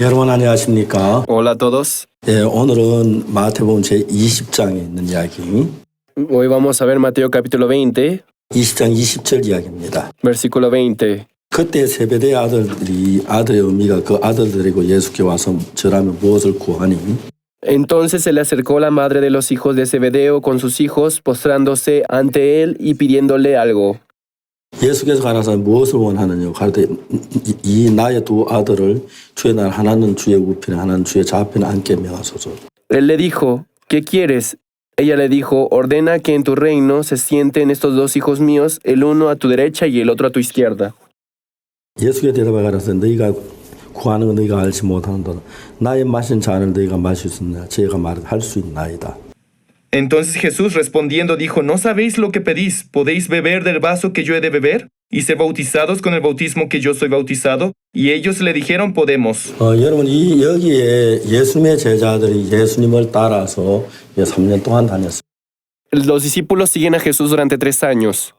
여러분 안녕하십니까? Hola a todos. 오늘은 마태복음 제20장에 있는 이야기, Hoy vamos a ver Mateo capítulo 20, 20장 20절 이야기입니다. versículo 20. 그때 세베대의 아들들이 아들의 어미가 그 아들들이고 예수께 와서 저라면 무엇을 구하니? Entonces se le acercó la madre de los hijos de Zebedeo con sus hijos, postrándose ante él y pidiéndole algo. 예수께서 가라사 무엇을 원하느냐 가르되 이 나의 두 아들을 주의 날 하나는 주의 우편에 하나는 주의 좌편에 앉게 명하소서. Él le dijo, ¿qué quieres? Ella le dijo, ordena que en tu reino se sienten estos dos hijos míos, el uno a tu derecha y el otro a tu izquierda. 예수께 대답하여 가라사 너희가 구하는 건 너희가 알지 못하는도다. 나의 마신 잔을 너희가 마실 수 있느냐? 제가 말할 수 있나이다. Entonces Jesús respondiendo dijo, ¿no sabéis lo que pedís? ¿Podéis beber del vaso que yo he de beber? ¿Y ser bautizados con el bautismo que yo soy bautizado? Y ellos le dijeron, podemos. 여러분 여기에 예수님의 제자들이 예수님을 따라서 3년 동안 다녔어요. Los discípulos siguen a Jesús durante 3 años.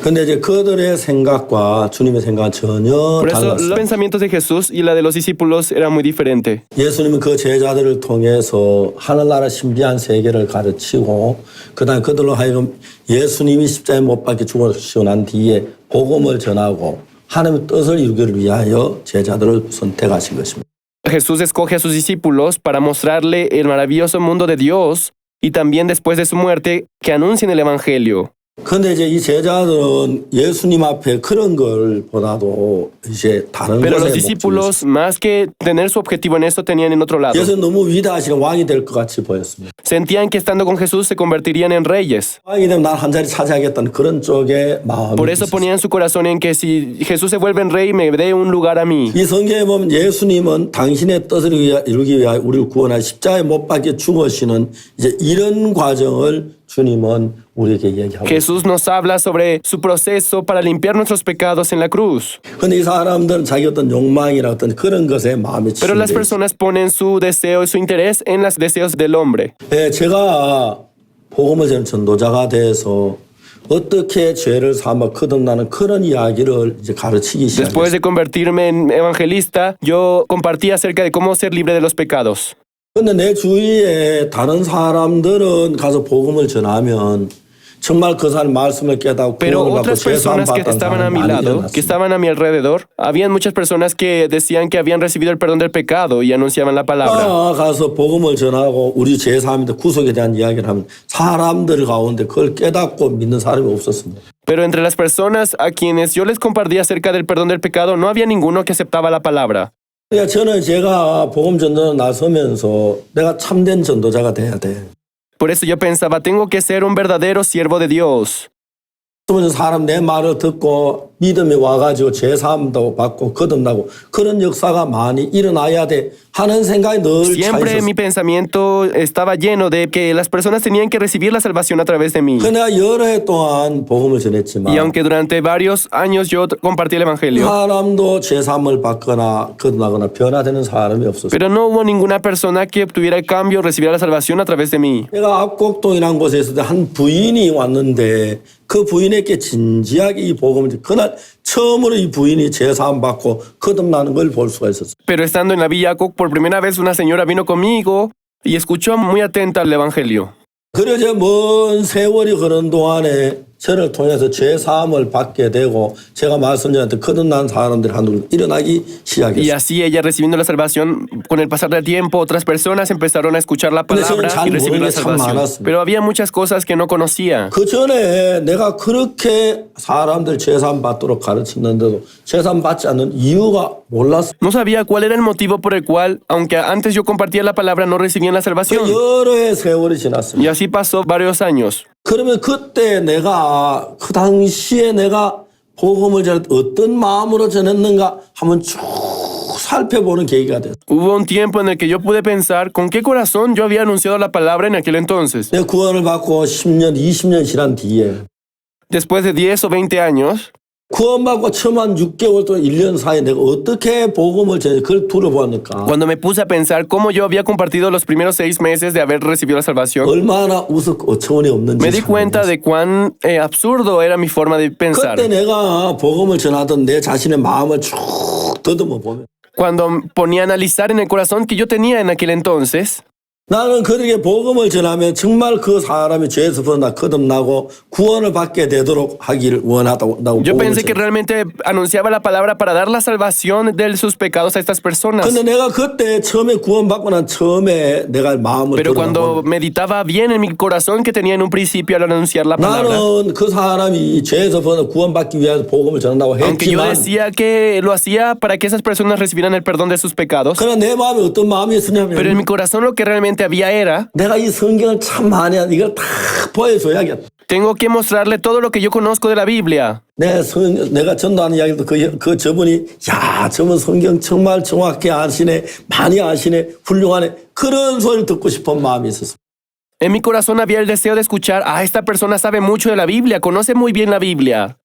근데 이제 그들의 생각과 주님의 생각은 전혀 Por eso los 달랐어요. pensamientos de Jesús y la de los discípulos era muy diferente. 예수님은 그 제자들을 통해서 하늘나라 신비한 세계를 가르치고 그다음 그들로 하여금 예수님이 십자가에 못 박혀 죽으시고 난 뒤에 복음을 전하고 하나님의 뜻을 이루기를 위하여 제자들을 선택하신 것입니다. Jesús escoge a sus discípulos para mostrarle el maravilloso mundo de Dios y también después de su muerte que anuncien el Evangelio. 근데 이제 이 제자들은 예수님 앞에 그런 걸 보다도 이제 다른 Pero los 것에 discípulos, más que tener su objetivo en esto, tenían en otro lado. 예수 너무 위대하신 왕이 될 것 같이 보였습니다. Sentían que estando con Jesús se convertirían en reyes. 왕이 되면 난 한 자리 차지하겠다는 그런 쪽에 마음이 Por eso 있었어요. ponían su corazón en que si Jesús se vuelve en rey, me dé un lugar a mí. 이 성경에 보면 예수님은 당신의 뜻을 이루기 위하여 우리를 구원하여 십자가에 못 박혀 죽으시는 이제 이런 과정을 주님은 우리에게 얘기하고 있어요. Jesús nos habla sobre su proceso para limpiar nuestros pecados en la cruz. 근데 이 사람들은 자기 어떤 욕망이나 어떤 그런 것에 마음이 Pero las 치중돼 있어요. personas ponen su deseo y su interés en los deseos del hombre. 제가 복음을 전하는 전도자가 돼서 어떻게 죄를 사며 거듭나는 그런 이야기를 이제 가르치기 Después 시작했어요. de convertirme en evangelista, yo compartí acerca de cómo ser libre de los pecados. 근데 내 주위에 다른 사람들은 가서 복음을 전하면 정말 그 사람 말씀을 깨닫고 Pero 구원을 받고 otras 죄사함 personas que 받던 estaban a 사람이 mi 많이 lado, que 일어났습니다. estaban a mi alrededor, habían muchas personas que decían que habían recibido el perdón del pecado y anunciaban la palabra. 가서 복음을 전하고 우리 죄사함인데 구속에 대한 이야기를 하면 사람들 가운데 그걸 깨닫고 믿는 사람이 없었습니다. Pero entre las personas a quienes yo les compartí acerca del perdón del pecado, no había ninguno que aceptaba la palabra. 그러니까 저는 제가 복음 전도에 나서면서 내가 참된 전도자가 돼야 돼. Por eso yo pensaba, tengo que ser un verdadero siervo de Dios. 그러면 사람 내 말을 듣고 믿음이 와가지고 죄사함도 받고 거듭나고 그런 역사가 많이 일어나야 돼 하는 생각이 늘 Siempre 차있었어요. mi pensamiento estaba lleno de que las personas tenían que recibir la salvación a través de mí. 내가 여러 해 동안 복음을 전했지만 Y aunque durante varios años yo compartí el Evangelio, 사람도 죄사함을 받거나 거듭나거나 변화되는 사람이 없었어요. pero no hubo ninguna persona que obtuviera el cambio, recibiera la salvación a través de mí. 내가 압곡동이라는 곳에 있을 때 한 부인이 왔는데 그 부인에게 진지하게 이 복음을 그날 처음으로 이 부인이 죄사함 받고 거듭나는 걸 볼 수가 있었어요. Pero estando en la Villa Coc, por primera vez una señora vino conmigo y escuchó muy atenta el Evangelio. 그래서 먼 세월이 흐른 동안에 저를 통해서 죄사함을 받게 되고 제가 말씀드렸는데 거듭난 사람들이 한둘 일어나기 Y 시작했어요. así ella recibiendo la salvación, con el pasar del tiempo, otras personas empezaron a escuchar la 근데 저는 palabra 잘 y recibir 모르는 la 게 참 salvación. 많았습니다. Pero había muchas cosas que no conocía. 그 전에 내가 그렇게 사람들 죄사함 받도록 가르쳤는데도 죄사함 받지 않는 이유가 몰랐어요. No sabía cuál era el motivo por el cual, aunque antes yo compartía la palabra, no recibían la salvación. 여러 해 세월이 Y 지났습니다. así pasó varios años. 그러면 그때 내가 그 당시에 내가 복음을 전할 때 어떤 마음으로 전했는가 한번 쭉 살펴보는 계기가 됐어요. Hubo un tiempo en el que yo pude pensar con qué corazón yo había anunciado la palabra en aquel entonces. 내가 구원을 받고 10년, 20년 지난 뒤에 Después de 10 o 20 años, 구원받고 처음 한 6개월 동안 1년 사이에 내가 어떻게 복음을 전해 그걸 둘러보니까 cuando me puse a pensar cómo yo había compartido los primeros 6 meses de haber recibido la salvación, 얼마나 우습고 어처구니 없는지 me di cuenta de cuán absurdo era mi forma de pensar. 그때 내가 복음을 전하던 내 자신의 마음을 쭉 더듬어 보면 Cuando ponía a analizar en el corazón que yo tenía en aquel entonces, 나는 그들에게 복음을 전하면 정말 그 사람이 죄에서 벗어나 거듭나고 구원을 받게 되도록 하기를 원하다고 yo 복음을 pensé que 전해. realmente anunciaba la palabra para dar la salvación de sus pecados a estas personas. 근데 내가 그때 처음에 구원받고 난 처음에 내가 마음을 Pero cuando 들어보면 meditaba bien en mi corazón que tenía en un principio al anunciar la palabra, 나는 그 사람이 죄에서 벗어나 구원받기 위해서 복음을 전한다고 aunque yo 했지만 decía que lo hacía para que esas personas recibieran el perdón de sus pecados, 그러나 내 마음에 어떤 마음이 pero en 있었냐면 mi corazón lo que realmente había era, 내가 이 성경을 참 많이 한 이걸 다 보여줘야겠다. tengo que mostrarle todo lo que yo conozco de la Biblia. 내가 전도하는 이야기도 그 저분이 야 저분 성경 정말 정확히 아시네 많이 아시네 훌륭하네 그런 소리를 듣고 싶은 마음이 있었어. En mi corazón había el deseo de escuchar, esta persona sabe mucho de la Biblia, conoce muy bien la Biblia.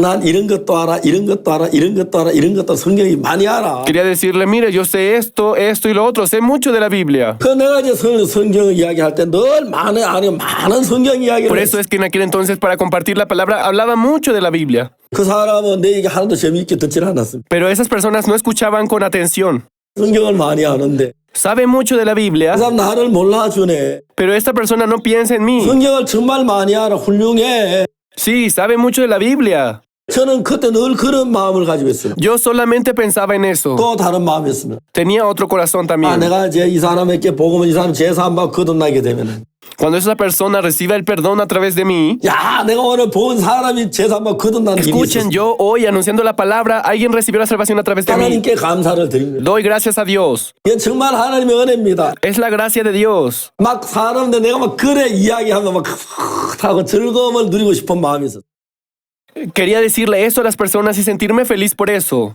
난 이런 것도 알아 이런 것도 알아 이런 것도 알아 이런 것도 성경이 많이 알아. Quería decirle, mire, yo sé esto, esto y lo otro, sé mucho de la Biblia. 그 내가 이제 성경 이야기할 때 늘 많은 성경 이야기를 Por eso es que en aquel entonces para compartir la palabra hablaba mucho de la Biblia. 그 사람은 내 얘기 하나도 재미있게 듣질 않았습니다. Pero esas personas no escuchaban con atención. 성경을 많이 아는데 Sabe mucho de la Biblia, 그 사람 나를 몰라주네. pero esta persona no piensa en mí. 성경을 정말 많이 알아 훌륭해. Sí, sabe mucho de la Biblia. 저는 그때 늘 그런 마음을 가지고 있어요. Yo solamente pensaba en eso. 또 다른 마음이 있으면 Tenía otro corazón también. 내가 이제 이 사람에게 복음을 이 사람 제사 받고 거듭나게 되면 Cuando esa persona reciba el perdón a través de mí, 야 내가 오늘 본 사람이 제사 받고 거듭나는 일이 escuchen, 있었어. yo hoy anunciando la palabra, alguien recibió la salvación a través de mí. 하나님께 감사를 드립니다. Doy gracias a Dios. 이건 정말 하나님의 은혜입니다. Es la gracia de Dios. 막 사람들 내가 막 그래 이야기하면 막 하고 즐거움을 누리고 싶은 마음이 있었어. Quería decirle eso a las personas y sentirme feliz por eso.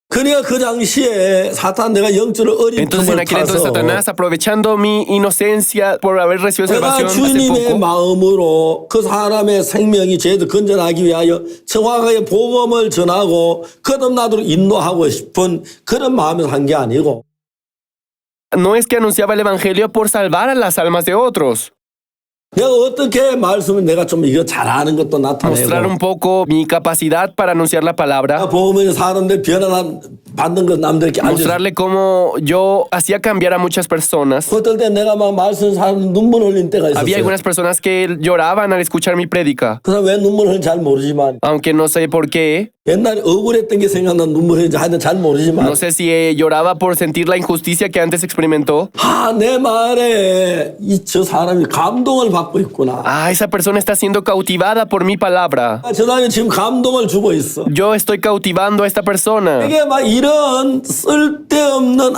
그러니까 그 당시에 사탄 내가 영적으로 어린 Entonces en 틈을 aquel entonces 타서 Satanás, aprovechando mi inocencia por haber recibido 내가 salvación hace 주님의 poco, 마음으로 그 사람의 생명이 죄에서 건전하기 위하여 정확하게 복음을 전하고 거듭나도록 인도하고 싶은 그런 마음에서 한 게 아니고 no es que anunciaba el evangelio por salvar a las almas de otros, 내가 어떻게 말씀을 내가 좀 이거 잘하는 것도 mostrar 나타내고 un poco mi capacidad para anunciar la palabra, 복음을 사람들 변화 받는 것 남들에게 알려줘. mostrarle cómo yo hacía cambiar a muchas personas. 어떨 때 내가 막 말씀 사람 눈물 흘린 때가 Había 있었어요. algunas personas que lloraban al escuchar mi prédica, 그 사람 왜 눈물 흘는지 잘 모르지만 aunque no sé por qué. 옛날에 억울했던 게 생각나 눈물 흘는지 하여튼 잘 모르지만 No sé si lloraba por sentir la injusticia que antes experimentó. 내 말에 저 사람이 감동을 받고 있구나. Esa persona está siendo cautivada por mi palabra. 저 사람이 지금 감동을 주고 있어. Yo estoy cautivando a esta persona. 이게 막 이런 쓸데없는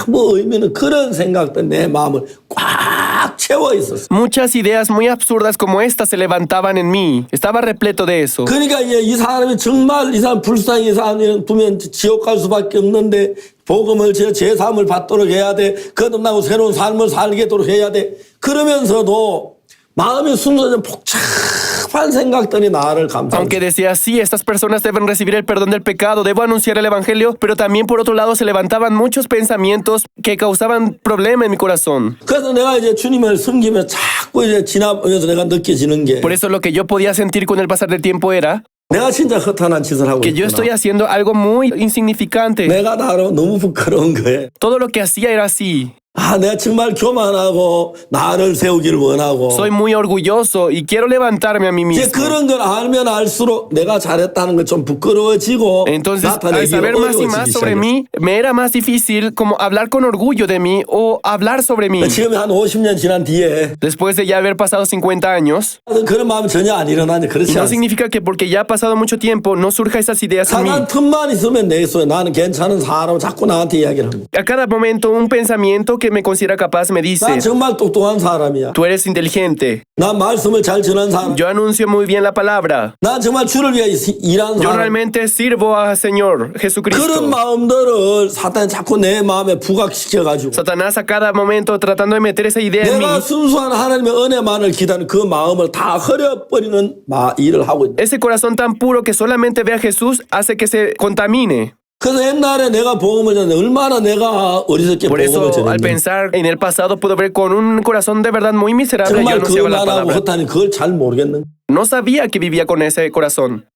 뭐 의미는 그런 생각들 내 마음을 꽉 채워 있었어. Muchas ideas muy absurdas como esta se levantaban en mí. Estaba repleto de eso. 그러니까 이 사람이 정말 이 사람 불쌍히 이 사람이 두면 지옥 갈 수밖에 없는데 복음을 제3을 받도록 해야 돼. 거듭나고 새로운 삶을 살게도록 해야 돼. 그러면서도 마음이 순서는 복잡한 생각들이 나를 감싸고 Aunque decía, sí, estas personas deben recibir el perdón del pecado, debo anunciar el evangelio, pero también por otro lado se levantaban muchos pensamientos que causaban problema en mi corazón. 그래서 내가 이제 주님을 섬기면 자꾸 이제 지나면서 내가 느껴지는 게 Por eso lo que yo podía sentir con el pasar del tiempo era 내가 진짜 허탄한 짓을 하고 que yo estoy 있구나. haciendo algo muy insignificante. 내가 나로 너무 부끄러운 거예요. Todo lo que hacía era así. 내가 정말 교만하고 나를 세우기를 원하고 Soy muy orgulloso y quiero levantarme a mí 이제 mismo. 그런 걸 알면 알수록 내가 잘했다는 걸 좀 부끄러워지고 Entonces, al 나타내기 saber más y más 어려워지기 sobre 시작했어요. mí, me era más difícil como hablar con orgullo de mí o hablar sobre mí. 지금 한 50년 지난 뒤에 Después de ya haber pasado 50 años, 그런 마음이 전혀 안 일어나니 그렇지 no 않습니다. significa que porque ya ha pasado mucho tiempo no surja esas ideas en mí. 사단 틈만 있으면 내 속에 나는 괜찮은 사람 자꾸 나한테 이야기를 합니다. A cada momento un pensamiento que me considera capaz me dice, 난 정말 똑똑한 사람이야. tú eres inteligente, 난 말씀을 잘 전하는 사람. yo anuncio muy bien la palabra, 난 정말 주를 위해 일하는 yo 사람. realmente sirvo al Señor 그런 Jesucristo. 마음들을 사탄이 자꾸 내 마음에 부각시켜가지고 Satanás a cada momento tratando de meter esa idea en mí. 내가 순수한 하나님의 은혜만을 기다리는 그 마음을 다 흐려버리는 일을 하고 있다. Ese corazón tan puro que solamente ve a Jesús hace que se contamine. 그래서 옛날에 내가 복음을 전했는데 얼마나 내가 어리석게 Por 복음을 eso, al 전했는데 pensar en el pasado, puedo ver con un corazón de verdad muy miserable yo 정말 anunciaba la 그만하고 palabra. 허탄이 그걸 잘 모르겠는 No sabía que vivía con ese corazón.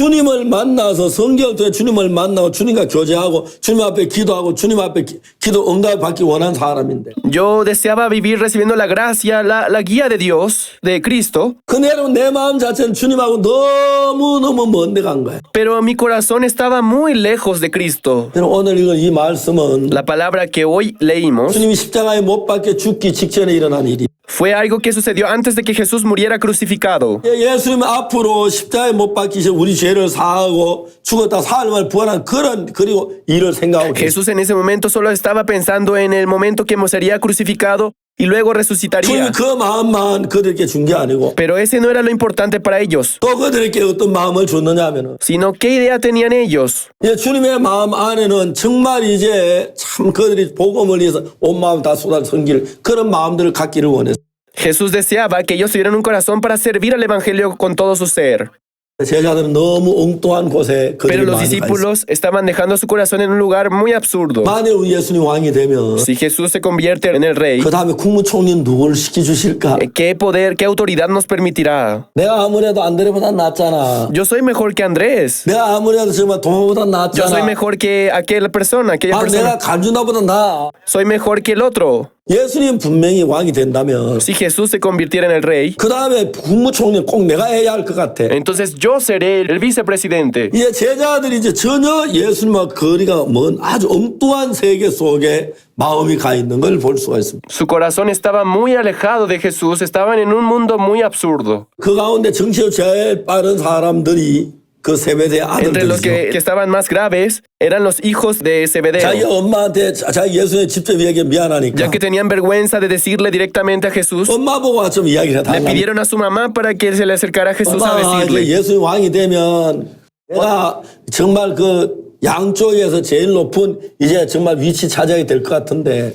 주님을 만나서 성경을 통해 주님을 만나고 주님과 교제하고 주님 앞에 기도하고 주님 앞에 기도 응답을 받기 원하는 사람인데 Yo deseaba vivir recibiendo la gracia, la guía de Dios, de Cristo, 근데 내 마음 자체는 주님하고 너무너무 먼데 간 거야. pero mi corazón estaba muy lejos de Cristo. 오늘 이 말씀은 La palabra que hoy leímos 주님이 십자가에 못 박혀 죽기 직전에 일어난 일이. fue algo que sucedió antes de que Jesús muriera crucificado. 예수님 앞으로 십자가에 못 박히셔 우리 죄를 사하고 죽었다 사흘 부활한 그리고 일을 생각하고 계세요. Jesús en ese momento solo estaba pensando en el momento que sería crucificado y luego resucitaría. 주님이 그 마음만 그들에게 준 게 아니고 Pero ese no era lo importante para ellos, 또 그들에게 어떤 마음을 줬느냐 하면은 sino qué idea tenían ellos. 주님의 마음 안에는 정말 이제 참 그들이 복음을 위해서 온 마음 다 쏟아 섬길 그런 마음들을 갖기를 원했어요. Jesús deseaba que ellos tuvieran un corazón para servir al Evangelio con todo su ser. 제자들은 너무 엉뚱한 곳에 Pero 그들이 los 많이 가 있어요. discípulos estaban dejando su corazón en un lugar muy absurdo. 만일 우리 예수님 왕이 되면 Si Jesús se convierte en el rey, 그 다음에 국무총리는 누구를 시켜주실까? ¿qué poder, qué autoridad nos permitirá? 내가 아무래도 안드레보다 낫잖아. Yo soy mejor que Andrés. 내가 아무래도 정말 도마보다 Yo soy 낫잖아. mejor que aquella persona. 내가 간주나보다 나아. Soy mejor que el otro. 예수님 분명히 왕이 된다면 Si Jesús se convirtiera en el rey, 그 다음에 국무총리는 꼭 내가 해야 할 것 같아. entonces yo seré el vicepresidente. 이제 제자들이 이제 전혀 예수님과 거리가 먼 아주 엉뚱한 세계 속에 마음이 가 있는 걸 볼 수가 있습니다. Su corazón estaba muy alejado de Jesús, estaban en un mundo muy absurdo. 그 가운데 정치로 제일 빠른 사람들이 그 세베대의 Entre los 아들들이죠. que estaban más graves eran los hijos de 자기 Zebedeo, 엄마한테 자기 예수님 직접 얘기해 미안하니까 ya que tenían vergüenza de decirle directamente a Jesús. 엄마 보고 좀 이야기를 Le 해달라. pidieron a su mamá para que se le acercara a Jesús a 엄마 이제 decirle. 예수님 왕이 되면 내가 정말 그 양쪽에서 제일 높은 이제 정말 위치 차지하게 될 것 같은데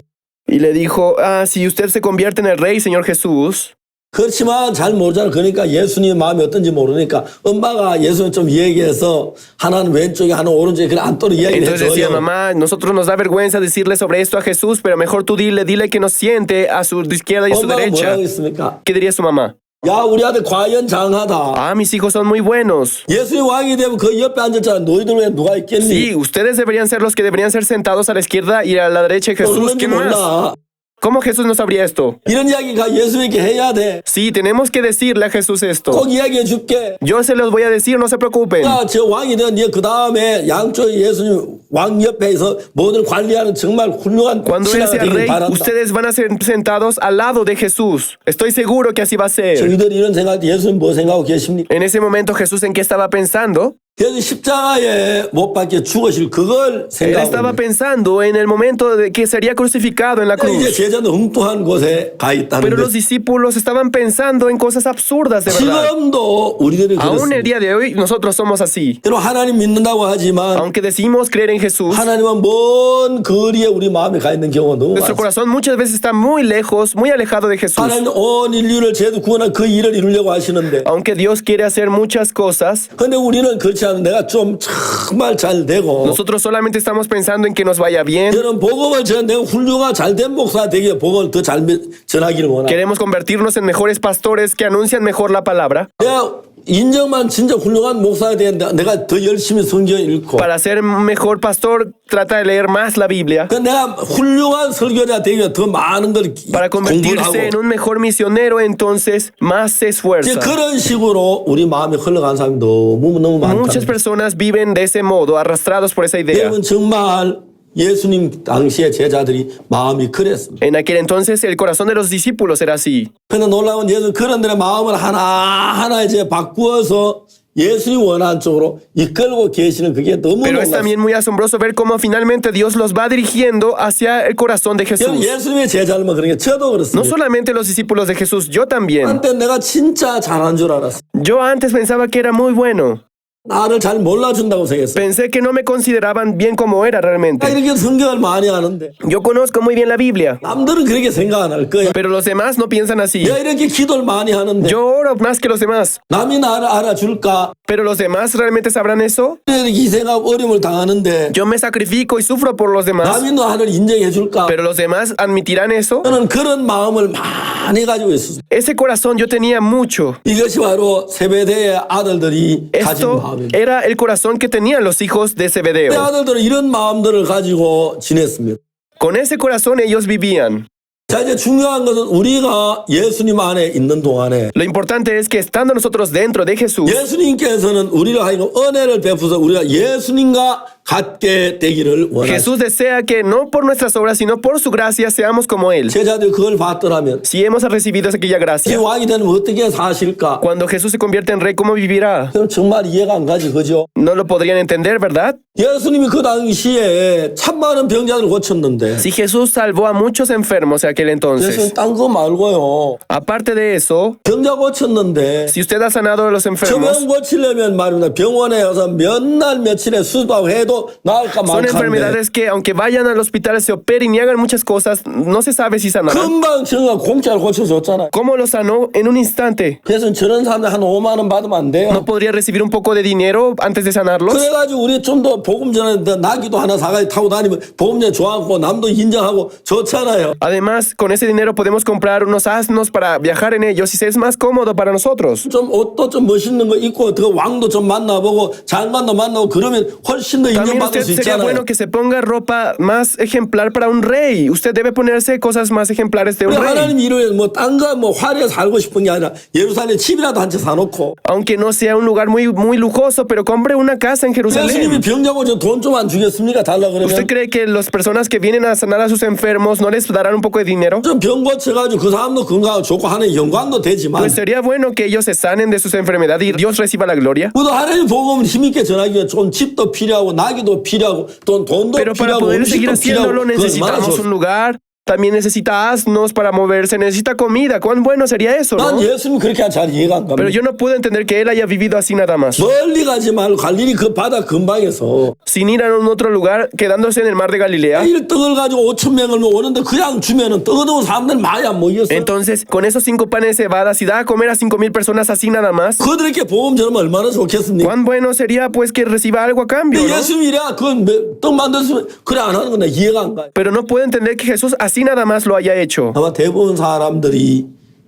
Y le dijo, si usted se convierte en el rey, Señor Jesús. 그렇지만 잘 모르잖아. 그러니까 예수님의 마음이 어떤지 모르니까 엄마가 예수님 좀 얘기해서 하나는 왼쪽에 하나는 오른쪽에 그래 앉도록 이야기를 Entonces decía, 해줘요. mamá, nosotros nos da vergüenza decirle sobre esto a Jesús, pero mejor tú dile que nos siente a su izquierda y a su 엄마가 derecha. 뭐라고 했습니까? ¿Qué diría su mamá? 야 우리 아들 과연장하다. Mis hijos son muy buenos. 예수님 왕이 되면 그 옆에 앉았잖아. 너희들 왜 누가 있겠니? Sí, ustedes deberían ser los que deberían ser sentados a la izquierda y a la derecha de Jesús. 모르는지 ¿Qué más? 몰라. ¿Cómo Jesús no sabría esto? 이런 이야기가 예수님께 해야 돼. Sí, tenemos que decirle a Jesús esto. 꼭 이야기해 줄게. Yo se los voy a decir, no se preocupen. 저 왕이 되면 그 다음에 양쪽에 예수님 왕 옆에서 모든 관리하는 정말 훌륭한 Cuando Él 신하가 sea 되길 rey, 바란다. ustedes van a ser sentados al lado de Jesús. Estoy seguro que así va a ser. 저희들 이런 생각할 때 예수님 뭐 생각하고 계십니까? En ese momento Jesús en qué estaba pensando? 예수 십자가에 못 박혀 죽으실 그걸 Él 생각하고 estaba 있는 pensando en el momento de que sería crucificado en la 거예요. 이제 cruz. 제자는 엉뚱한 곳에 가 있다는 Pero los 거예요. discípulos estaban pensando en cosas absurdas de verdad. 지금도 우리들은 Aún el 그렇습니다. día de hoy nosotros somos así. 여러분 하나님 믿는다고 하지만 Aunque decimos creer en Jesús, 하나님은 먼 거리에 우리 마음이 가 있는 경우가 너무 nuestro 많습니다. corazón muchas veces está muy lejos, muy alejado de Jesús. 하나님 온 인류를 죄도 구원한 그 일을 이루려고 하시는데 Aunque Dios quiere hacer muchas cosas, 근데 우리는 그렇지 않은 내가 좀 정말 잘 되고 nosotros solamente estamos pensando en que nos vaya bien. 저는 복음을 전 내가 훌륭한 잘된 목사 되게 복음을 더 잘 전하기를 원합니다. Queremos convertirnos en mejores pastores que anuncian mejor la palabra. 내가 인정만 진짜 훌륭한 목사가 되는데 내가 더 열심히 성경 읽고 Para ser mejor pastor, trata de leer más la Biblia. 그 내가 훌륭한 설교자 되면 더 많은 걸 Para 공부를 convertirse en 하고 un mejor misionero, entonces más se 이제 esfuerza. 그런 식으로 우리 마음이 흘러간 사람이 너무 Muchas 많다. personas viven de ese modo, arrastrados por esa idea. 여러분 정말 예수님 당시의 제자들이 마음이 그랬습니다. En aquel entonces el corazón de los discípulos era así. 그런데 놀라운 예수 그런들의 마음을 하나하나 이제 바꾸어서 예수님 원하는 쪽으로 이끌고 계시는 그게 너무 Pero es 놀랍습니다. también muy asombroso ver cómo finalmente Dios los va dirigiendo hacia el corazón de 여러분 Jesús. 예수님의 제자들만 그런 게 저도 No 그렇습니다. solamente los discípulos de Jesús, yo también. 한때 내가 진짜 잘한 줄 알았어. Yo antes pensaba que era muy bueno. 나를 잘 몰라준다고 생각했어. Pensé que no me consideraban bien como era 나 realmente. 이렇게 성경을 많이 하는데 Yo conozco muy bien la Biblia, 남들은 그렇게 생각 안 할 거야. pero los demás no piensan así. 내가 이렇게 기도를 많이 하는데 Yo oro más que los demás, 남이 나를 알아줄까? pero los demás realmente sabrán eso. 이렇게 희생하고 어려움을 당하는데 Yo me sacrifico y sufro por los demás, 남이 나를 인정해 줄까? pero los demás admitirán eso. 저는 그런 마음을 많이 가지고 있었어요. Ese corazón yo tenía mucho. 이것이 바로 세베대의 아들들이 가진 Esto 마음이에요. 마음입니다. Era el corazón que tenían los hijos de 내 Zebedeo. 아들들은 이런 마음들을 가지고 지냈습니다. Con ese corazón ellos vivían. 자, 이제 중요한 것은 우리가 예수님 안에 있는 동안에 Lo importante es que estando nosotros dentro de Jesús, 예수님께서는 우리를 하여금 은혜를 베푸서 우리가 예수님과 같게 되기를 원하십니다. Jesús desea que no por nuestras obras, sino por su gracia seamos como Él. 제자들이 그걸 받더라면 Si hemos recibido aquella 이 gracia, 왕이 되면 어떻게 사실까? cuando Jesús se convierte en rey, ¿cómo vivirá? 그럼 정말 이해가 안 가지, 그죠? No lo podrían entender, ¿verdad? 예수님이 그 당시에 참 많은 병자들을 고쳤는데 Si Jesús salvó a muchos enfermos en aquel 예수님 entonces, 딴 거 말고요. aparte de eso, 병자 고쳤는데 si usted ha sanado a los 저 enfermos, 병 고치려면 말입니다. 병원에 가서 몇 날 며칠에 수술하고 해도 나을까 son 말까 하는데 enfermedades que aunque vayan al hospital, se operen y hagan muchas cosas, no se sabe si sanarán. 금방 정말 공짜로 고쳐줬잖아요. ¿Cómo lo sanó en un instante? 그래서 저런 사람들 한 5만 원 받으면 안 돼요. ¿No podría recibir un poco de dinero antes de sanarlos? 그래가지고 우리 좀 더 복음 전에 나기도 하나 사가지 타고 다니면 복음 전에 좋아하고 남도 인정하고 좋잖아요. Además, con ese dinero podemos comprar unos asnos para viajar en ellos y es más cómodo para nosotros. 좀 옷도 좀 멋있는 거 입고 그 왕도 좀 만나보고 장관도 만나고 그러면 훨씬 더 También 인정받을 usted 수 sería 있잖아요. bueno que se ponga ropa más ejemplar para un rey. Usted debe ponerse cosas más ejemplares de un rey. 하나님 이루에 뭐딴거 화려해 살고 싶은 게 아니라 예루살렘에 집이라도 한 채 사놓고 Aunque no sea un lugar muy lujoso, pero compre una casa en 예수님이 Jerusalén. 병자고 돈 좀 안 주겠습니까? 달라 그러면 ¿Usted cree que las personas que vienen a sanar a sus enfermos no les darán un poco de dinero? 좀 병 고쳐가지고 그 사람도 건강하고 좋고 하는 영광도 되지만 Pues sería bueno que ellos se sanen de sus enfermedades y Dios reciba la gloria. 그래도 하나님 복음을 힘있게 전하기 위해 좀 집도 필요하고 나기도 필요하고 또 돈도 Pero para 필요하고 poder seguir 음식도 필요하고 haciéndolo 그건 얼마나 necesitamos un 좋습니까? lugar. También necesita asnos para moverse, necesita comida. ¿Cuán bueno sería eso, 난 no? 예수님 그렇게 잘 이해가 안 Pero 갑니다. yo no puedo entender que él haya vivido así nada más. 멀리 가지 말고 갈릴리 그 바다 근방에서 Sin ir a un otro lugar, quedándose en el mar de Galilea. 일 떡을 가지고 5천 명을 오는데 그냥 주면은 떡어놓은 사람들 많이 안 모이겠어. Entonces, con esos 5 panes de cebada, si da a comer a 5,000 personas así nada más, 그들에게 복음 전하면 얼마나 좋겠습니까? cuán bueno sería pues que reciba algo a cambio, ¿no? 예수님이 이래 그떡 만들었으면 그래 안 하는 건 나 이해가 안 가요. Pero no puedo entender que Jesús así nada más lo haya hecho. 아마 대부분 사람들이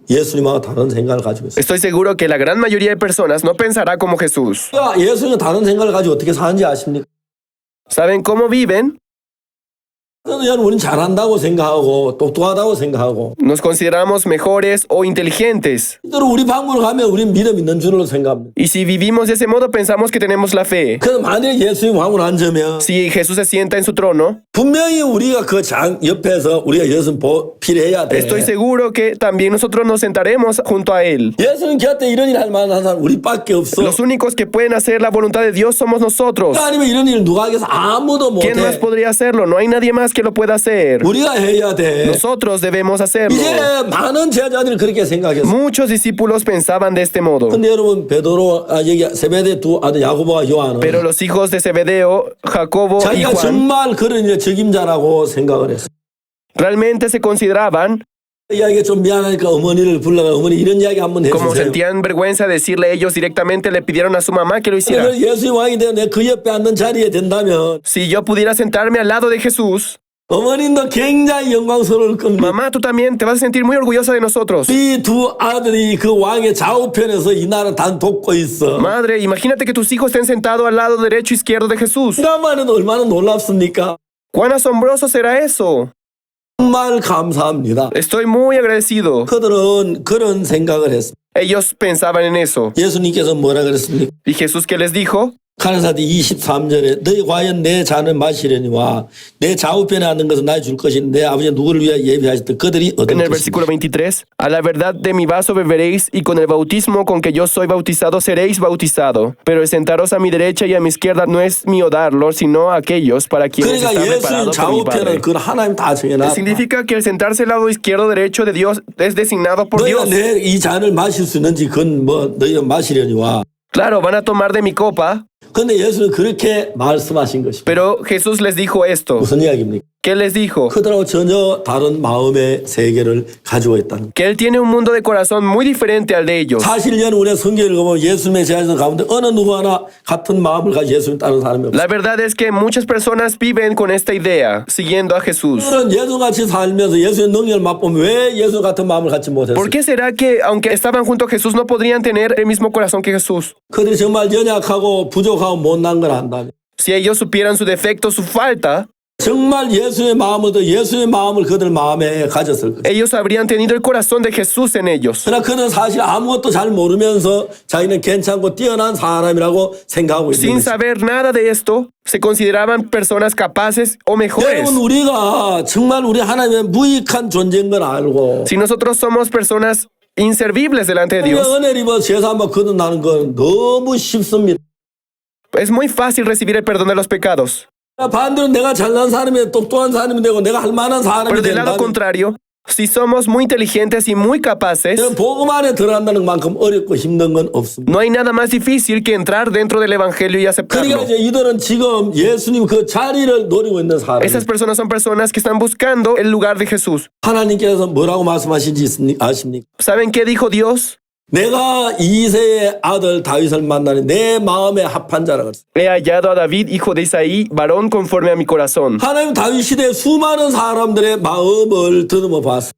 예수님하고 다른 생각을 가지고 있어요. Estoy seguro que la gran mayoría de personas no pensará como Jesús. 예수님과 다른 생각을 가지고 어떻게 사는지 아십니까? ¿Saben cómo viven? 그러면 우리는 잘한다고 생각하고 똑똑하다고 생각하고 Nos consideramos mejores o inteligentes. 또 우리 방문을 가면 우리는 믿음 있는 줄로 생각합니다. Y si vivimos de ese modo, pensamos que tenemos la fe. 그래서 만약에 예수님 방문 앉으면 Si Jesús se sienta en su trono, 분명히 우리가 그 장 옆에서 우리가 예수님 필요해야 돼. estoy seguro que también nosotros nos sentaremos junto a Él. 예수님 곁에 이런 일 할 만한 사람 우리밖에 없어. Los únicos que pueden hacer la voluntad de Dios somos nosotros. 아니면 이런 일 누가 하겠어? 아무도 ¿Quién más 못해. podría hacerlo? No hay nadie más que lo pueda hacer. 우리가 해야 돼. Nosotros debemos hacerlo. 이제 많은 제자들이 그렇게 생각했어. Muchos discípulos pensaban de este modo. 근데 여러분 베드로 여기 세베대 두 아들 야고보와 요한은 Pero los hijos de Zebedeo, Jacobo y 자기가 Juan 정말 그런 일의 적임자라고 생각을 했어. realmente se consideraban, 이야기가 좀 미안하니까 어머니를 불러가 어머니 이런 이야기 한번 como 해주세요. sentían vergüenza de decirle ellos directamente, le pidieron a su mamá que lo hiciera. 그래서 예수님 왕이 되어 내 그 옆에 앉는 자리에 된다면 Si yo pudiera sentarme al lado de Jesús, 어머님도 굉장히 영광스러울 겁니다. mamá, tú también te vas a sentir muy orgullosa de nosotros. 이 두 아들이 그 왕의 좌우편에서 이 나라 단 돕고 있어. Madre, imagínate que tus hijos estén sentados al lado derecho y izquierdo de Jesús. 나만 해도 얼마나 놀랍습니까? ¿Cuán asombroso será eso? 정말 감사합니다. Estoy muy agradecido. 그들은 그런 생각을 했습니다. Ellos pensaban en eso. 예수님께서 뭐라 그랬습니까? ¿Y Jesús qué les dijo? 가나사대 23절에 너희 과연 내 잔을 마시려니와 내 좌우편에 앉는 것은 나의 줄 것인데 내 아버지 누구를 위하여 예비하셨든 그들이 얻을 En el 것입니다. versículo 23, a la verdad de mi vaso beberéis y con el bautismo con que yo soy bautizado seréis bautizado. Pero el sentaros a mi derecha y a mi izquierda no es mío darlo, sino a aquellos para quienes 그러니까 está 예수님 preparado por mi Padre. 좌우편은 그걸 하나님 다 정해놨다. Significa que el sentarse al lado izquierdo o derecho de Dios es designado por 너희가 Dios. 내 이 잔을 마실 수 있는지 그건 뭐 너희가 마시려니와 Claro, van a tomar de mi copa, 근데 예수는 그렇게 말씀하신 것입니다. pero Jesús les dijo esto. 무슨 이야기입니까? ¿Qué les dijo? 그들하고 전혀 다른 마음의 세계를 가지고 있다는. Que él tiene un mundo de corazón muy diferente al de ellos. 사실 우리가 성경을 읽어보면 예수님의 제자들 가운데 어느 누구 하나 같은 마음을 가지고 예수님 따르는 사람이 없어요. La verdad es que muchas personas viven con esta idea, siguiendo a Jesús. 그들은 예수같이 살면서 예수의 능력을 맛보면 왜 예수 같은 마음을 갖지 못했어요? ¿Por qué será que, aunque estaban junto a Jesús, no podrían tener el mismo corazón que Jesús? 그들이 정말 연약하고 부족하고 못난 걸 안다면 Si ellos supieran su defecto, su falta, 정말 예수의 마음을 더 예수의 마음을 그들 마음에 가졌을 거예요. ellos habrían tenido el corazón de Jesús en ellos. 그러나 그는 사실 아무것도 잘 모르면서 자기는 괜찮고 뛰어난 사람이라고 생각하고 있는 Sin 거죠. saber nada de esto, se consideraban personas capaces o mejores. 여러분 우리가 정말 우리 하나님의 무익한 존재인 걸 알고 Si nosotros somos personas inservibles delante de 하나님의 Dios, 은혜를 입어 죄사 한번 거듭나는 건 너무 쉽습니다. es muy fácil recibir el perdón de los pecados. 반대로 내가 잘난 사람이 똑똑한 사람이 되고 내가 할 만한 사람이 Pero del lado 된다면 contrario, si somos muy inteligentes y muy capaces, 저는 복음 안에 들어간다는 만큼 어렵고 힘든 건 없습니다. no hay nada más difícil que entrar dentro del Evangelio y 그러니까 aceptarlo. 이제 이들은 지금 예수님 그 자리를 노리고 있는 사람. Esas personas son personas que están buscando el lugar de Jesús. 하나님께서 뭐라고 말씀하신지 아십니까? ¿Saben qué dijo Dios? 내가 이세의 아들 다윗을 만나니 내 마음에 합한 자라 그랬어요. He hallado a David, hijo de Isaí, varón conforme a mi corazón. 하나님 다윗 시대에 수많은 사람들의 마음을 더듬어 봤어요.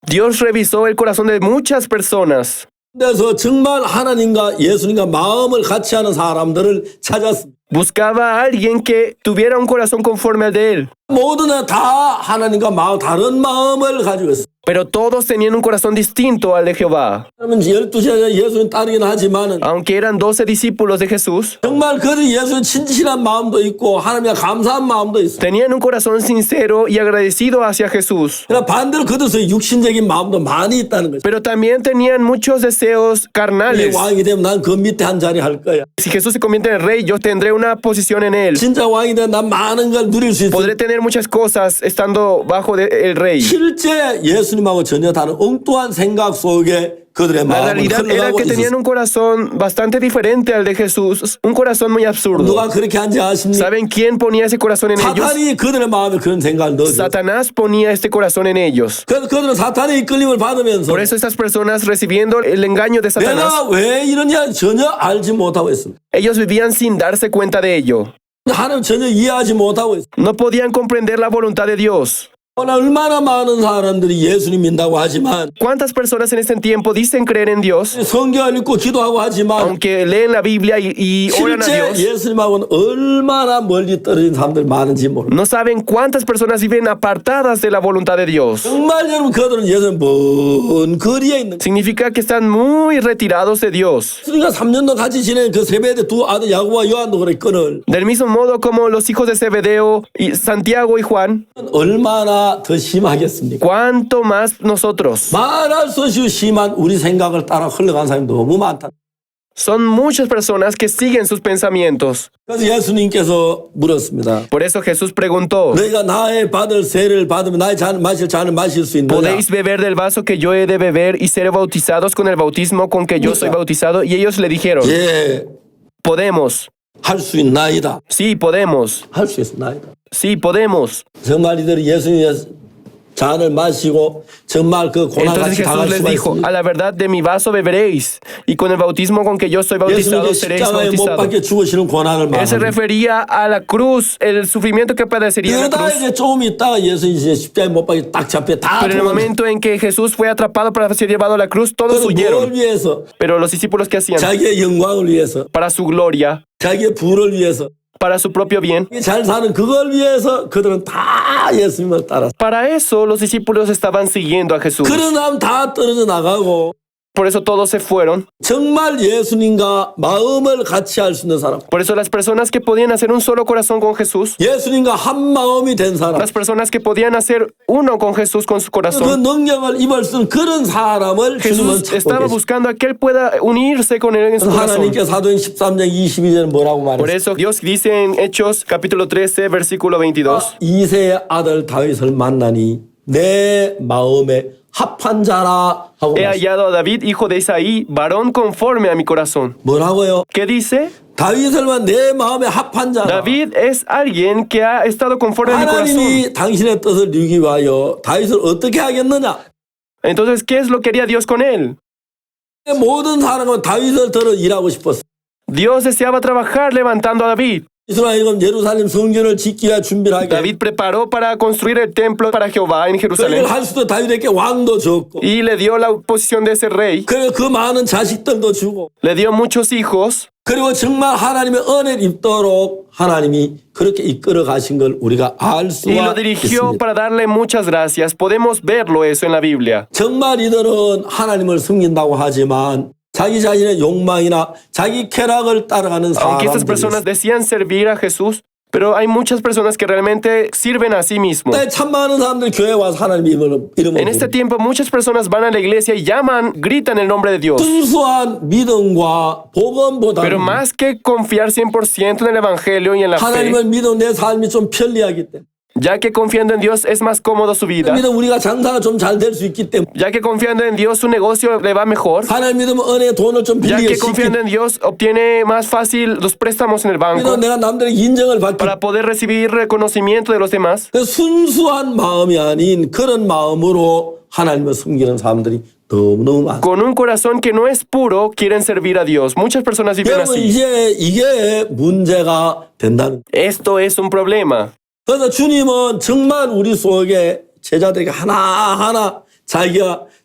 Dios revisó el corazón de muchas personas. 그래서 정말 하나님과 예수님과 마음을 같이 하는 사람들을 찾았습니다. Buscaba a alguien que tuviera un corazón conforme al de él. 모두는 다 하나님과 다른 마음을 가지고 있어요. Pero todos tenían un corazón distinto al de Jehová. 그러면 12시간 예수님 따르긴 하지만은 Aunque eran 12 discípulos de Jesús, 정말 그들이 예수님 진실한 마음도 있고 하나님께 감사한 마음도 있어요. tenían un corazón sincero y agradecido hacia Jesús. 그러나 반대로 그들의 육신적인 마음도 많이 있다는 거죠. Pero también tenían muchos deseos 이 carnales. 왕이 되면 난 그 밑에 한 자리 할 거야. Si Jesús se convierte en el rey, yo tendré una posición en él. 진짜 왕이 되면 난 많은 걸 누릴 수 있어. Podré tener muchas cosas estando bajo el rey. 실제 예수님하고 전혀 다른 엉뚱한 생각 속에 그들의 La 마음을 realidad era 흘러가고 que tenían 있었어요. un corazón bastante diferente al de Jesús, un corazón muy absurdo. 누가 그렇게 한지 아십니까? ¿Saben quién ponía ese corazón en ellos? 사탄이 그들의 마음에 그런 생각을 넣어줘. Satanás ponía este corazón en ellos. 그래서 그들은 사탄의 이끌림을 받으면서 Por eso estas personas recibiendo el engaño de Satanás, 내가 왜 이러냐 전혀 알지 못하고 있습니다. ellos vivían sin darse cuenta de ello. 하나님 전혀 이해하지 못하고 있어요. No podían comprender la voluntad de Dios. 오늘 얼마나 많은 사람들이 예수님 믿는다고 하지만 ¿Cuántas personas en este tiempo dicen creer en Dios, 성경을 읽고 기도하고 하지만 aunque leen la Biblia y oran a 실제 Dios? 예수님하고는 얼마나 멀리 떨어진 사람들 많은지 모릅니다. No saben cuántas personas viven apartadas de la voluntad de Dios. 정말 여러분 그들은 예수님 먼 거리에 있는 Significa que están muy retirados de Dios. 우리가 3년도 같이 지낸 그 세베대 두 아들 야고보와 요한도 그래 끈을 Del mismo modo como los hijos de Zebedeo, y Santiago y Juan, 얼마나 더 심하겠습니까? ¿cuánto más nosotros? 말할 수 없이 심한 우리 생각을 따라 흘러간 사람이 너무 많다. Son muchas personas que siguen sus pensamientos. 그래서 예수님께서 물었습니다. Por eso Jesús preguntó, 너희가 나의 받을 세례를 받으면 나의 잔을 마실 수 있느냐? ¿podéis beber del vaso que yo he de beber y ser bautizados con el bautismo con que yo soy bautizado? Y ellos le dijeron, 예, podemos. 할 수 있나이다. Sí, podemos. 할 수 있나이다. Sí, podemos. 정말 이들이 예수님의 잔을 마시고 정말 그 고난 Entonces 같이 Jesús 당할 les 수가 dijo, 있습니다. a la verdad de mi vaso beberéis, y con el bautismo con que yo soy bautizado 예수님이 seréis 십자가에 못 bautizados. 박혀 죽으시는 고난을 Él se 말합니다. refería a la cruz, el sufrimiento que padecería en la 그러다 cruz. 이제 조금 있다가 예수님이 이제 십자가에 못 박혀 딱 잡혀 다 Pero en el 도망쳐. momento en que Jesús fue atrapado para ser llevado a la cruz, todos 그래서 뭘 huyeron. 위해서? Pero los discípulos, ¿qué hacían? 자기의 영광을 위해서, Para su gloria, 자기의 부를 위해서, para su propio bien. 잘 사는 그걸 위해서 그들은 다 예수님을 따랐어. Para eso los discípulos estaban siguiendo a Jesús. 그런 사람 다 떨어져 나가고 Por eso todos se fueron. 정말 예수님과 마음을 같이 할 수 있는 사람, Por eso las personas que podían hacer un solo corazón con Jesús, 예수님과 한 마음이 된 사람, las personas que podían hacer uno con Jesús con su 그 corazón, 능력을 입을 수 있는 그런 사람을 주님은 Jesús 찾고 estaba 계십니다. buscando a que él pueda unirse con él en su corazón. 하나님께 사도행 13장 22절은 뭐라고 Por 말했어요? eso Dios dice en Hechos capítulo 13 versículo 22, 이세의 아들 다윗을 만나니 내 마음에 합한 자라 하고 he 말했어요. hallado a David, hijo de Isaí, varón conforme a mi corazón. 뭐라고요? ¿Qué dice? 다윗을만 내 마음에 합한 자라. David es alguien que ha estado conforme a mi corazón. 하나님이 당신의 뜻을 이루기 위하여 다윗을 어떻게 하겠느냐? Entonces, ¿qué es lo que haría Dios con él? 모든 사람은 다윗을 들어 일하고 싶었어. Dios deseaba trabajar levantando a David. 이스라엘은 예루살렘 성전을 짓기 위해 준비를 하게. David preparó para construir el templo para Jehová en Jerusalén 그걸 할 수도 다윗에게 왕도 줬고, y le dio la posición de ser rey. 그리고 그 많은 자식들도 주고, Le dio muchos hijos. 그리고 정말 하나님의 은혜를 입도록 하나님이 그렇게 이끌어 가신 걸 우리가 알 Y 수가 lo dirigió 있습니다. para darle muchas gracias. Podemos verlo eso en la Biblia. 정말 이들은 하나님을 숨긴다고 하지만 자기 자신의 욕망이나 자기 쾌락을 따라가는 Aunque estas 사람들이 personas 있어요. decían servir a Jesús, pero hay muchas personas que realmente sirven a sí mismos. 참 많은 사람들이 교회에 와서 하나님 이름을 En este 부르고 tiempo muchas personas van a la iglesia y llaman, gritan el nombre de Dios. 순수한 믿음과 복음보다 Pero más que confiar 100% en el Evangelio y en la fe, 하나님을 믿어 내 삶이 좀 편리하기 때문에 ya que confiando en Dios es más cómodo su vida, 믿어 우리가 장사가 좀 잘 될 수 있기 때문에 ya que confiando en Dios su negocio le va mejor, 하나님 믿으면 은혜의 돈을 좀 ya 빌리기 que 쉽기 confiando en Dios obtiene más fácil los préstamos en el 믿어 banco 내가 남들의 인정을 받기 para poder recibir reconocimiento de los demás. 순수한 마음이 아닌 그런 마음으로 하나님을 숨기는 사람들이 너무너무 많아요. Con un corazón que no es puro, quieren servir a Dios. Muchas personas viven 여러분 así. 이제 이게 문제가 된다는 거예요. Esto es un problema. 그래서 주님은 정말 우리 속에 제자들에게 하나하나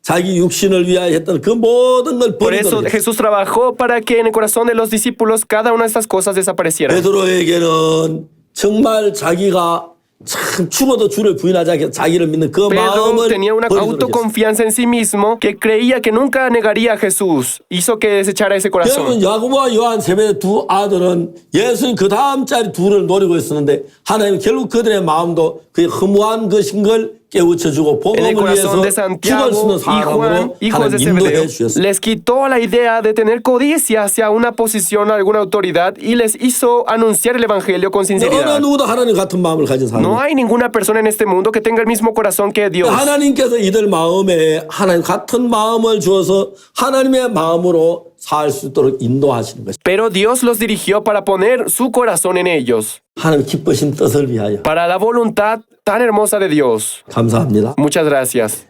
자기 육신을 위하여 했던 그 모든 걸 Por eso 버리도록 했어요. Jesús trabajó para que en el corazón de los discípulos cada una de estas cosas desapareciera. 베드로에게는 정말 자기가 참 죽어도 주를 부인하지 않게 자기를 믿는 그 Pedro 마음을 tenía una 버리도록 했어요. autoconfianza en sí mismo que creía que nunca negaría a Jesús. Hizo que desechara ese corazón. 여러분 야고보와 요한 세배의 두 아들은 예수님 그 다음 자리 둘을 노리고 있었는데 하나님 결국 그들의 마음도 그의 허무한 것인 걸 깨우쳐주고 En el 복음을 corazón de 위해서 죽을 수 있는 Santiago y Juan, 사람으로 hijos de 하나님 인도해 Zebedeo, 주셨어요. les quitó la idea de tener codicia hacia una posición, alguna autoridad, y les hizo anunciar el evangelio con 어느 sinceridad. 누구도 하나님 같은 마음을 가진 사람. No hay ninguna persona en este mundo que tenga el mismo corazón que Dios. 하나님께서 이들 마음에 하나님 같은 마음을 주어서 하나님의 마음으로 살 수 있도록 인도하시는 것입니다. Pero Dios los dirigió para poner su corazón en ellos, 하나님 기쁘신 뜻을 위하여 para la voluntad tan hermosa de Dios. 감사합니다. Muchas gracias.